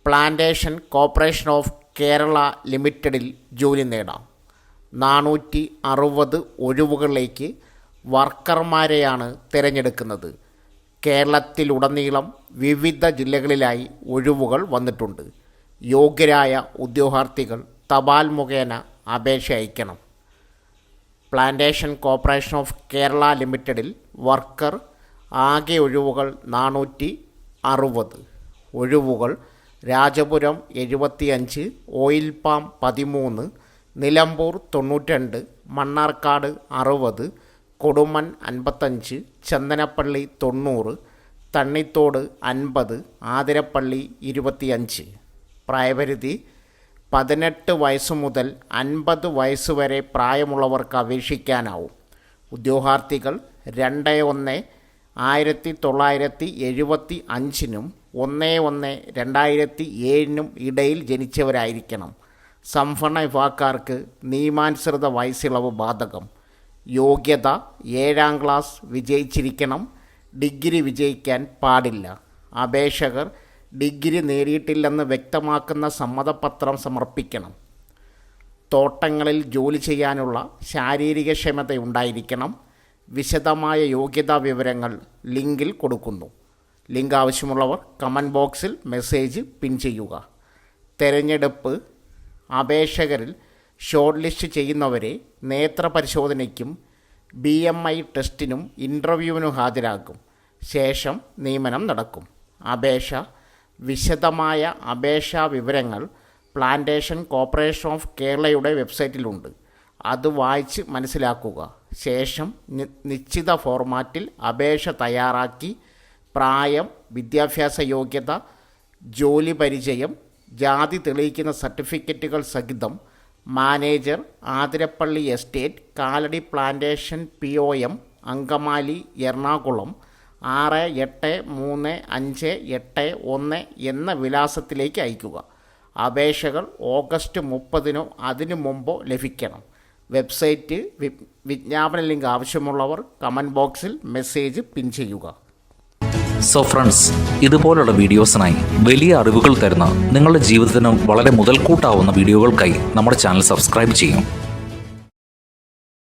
Plantation corporation of Kerala ലിമിറ്റഡിൽ ജോലി നേടാം. 460 ഒഴിവുകളിലേക്ക് വർക്കർമാരെയാണ് തിരഞ്ഞെടുക്കുന്നത്. കേരളത്തിലുടനീളം വിവിധ ജില്ലകളിലായി ഒഴിവുകൾ വന്നിട്ടുണ്ട്. യോഗ്യരായ ഉദ്യോഗാർത്ഥികൾ തപാൽ മുഖേന അപേക്ഷ അയക്കണം. പ്ലാന്റേഷൻ കോർപ്പറേഷൻ ഓഫ് കേരള ലിമിറ്റഡിൽ വർക്കർ ആകെ ഒഴിവുകൾ 460 ഒഴിവുകൾ. Rajapuram 75, oil palm 13, Nilambur 92, Mannarkkad 60, Kodumon 55, Chandanappally 90, Thannithode 50, Athirappilly 25. പ്രായപരിധി 18 വയസ്സ് മുതൽ 50 വയസ്സ് വരെ പ്രായമുള്ളവർക്ക് അപേക്ഷിക്കാനാവും. ഉദ്യോഗാർത്ഥികൾ 2/1/1975 1/1/2007 ഇടയിൽ ജനിച്ചവരായിരിക്കണം. സംവരണ വിഭാഗക്കാർക്ക് നിയമാനുസൃത വയസ്സിളവ് ബാധകം. യോഗ്യത 7ാം ക്ലാസ് വിജയിച്ചിരിക്കണം. ഡിഗ്രി വിജയിക്കാൻ പാടില്ല. അപേക്ഷകർ ഡിഗ്രി നേടിയിട്ടില്ലെന്ന് വ്യക്തമാക്കുന്ന സമ്മതപത്രം സമർപ്പിക്കണം. തോട്ടങ്ങളിൽ ജോലി ചെയ്യാനുള്ള ശാരീരിക ക്ഷമതയുണ്ടായിരിക്കണം. വിശദമായ യോഗ്യതാ വിവരങ്ങൾ ലിങ്കിൽ കൊടുക്കുന്നു. ലിങ്ക് ആവശ്യമുള്ളവർ കമൻറ്റ് ബോക്സിൽ മെസ്സേജ് പിൻ ചെയ്യുക. തെരഞ്ഞെടുപ്പ് അപേക്ഷകരിൽ ഷോർട്ട് ലിസ്റ്റ് ചെയ്യുന്നവരെ നേത്രപരിശോധനയ്ക്കും BMI ടെസ്റ്റിനും ഇൻ്റർവ്യൂവിനും ഹാജരാക്കും. ശേഷം നിയമനം നടക്കും. വിശദമായ അപേക്ഷാ വിവരങ്ങൾ പ്ലാന്റേഷൻ കോർപ്പറേഷൻ ഓഫ് കേരളയുടെ വെബ്സൈറ്റിലുണ്ട്. അത് വായിച്ച് മനസ്സിലാക്കുക. ശേഷം നിശ്ചിത ഫോർമാറ്റിൽ അപേക്ഷ തയ്യാറാക്കി പ്രായം, വിദ്യാഭ്യാസ യോഗ്യത, ജോലി പരിചയം, ജാതി തെളിയിക്കുന്ന സർട്ടിഫിക്കറ്റുകൾ സഹിതം manager, Athirappilly estate, Kalady plantation POM, Angamaly, Ernakulam 683581 എന്ന വിലാസത്തിലേക്ക് അയയ്ക്കുക. അപേക്ഷകൾ ഓഗസ്റ്റ് 30 അതിനു മുമ്പോ ലഭിക്കണം. വെബ്സൈറ്റ് വിജ്ഞാപന ലിങ്ക് ആവശ്യമുള്ളവർ കമൻറ്റ് ബോക്സിൽ മെസ്സേജ് പിൻ ചെയ്യുക. സോ ഫ്രണ്ട്സ്, ഇതുപോലുള്ള വീഡിയോസിനായി വലിയ അറിവുകൾ തരുന്ന നിങ്ങളുടെ ജീവിതത്തിന് വളരെ മുതൽക്കൂട്ടാവുന്ന വീഡിയോകൾക്കായി നമ്മുടെ ചാനൽ സബ്സ്ക്രൈബ് ചെയ്യും.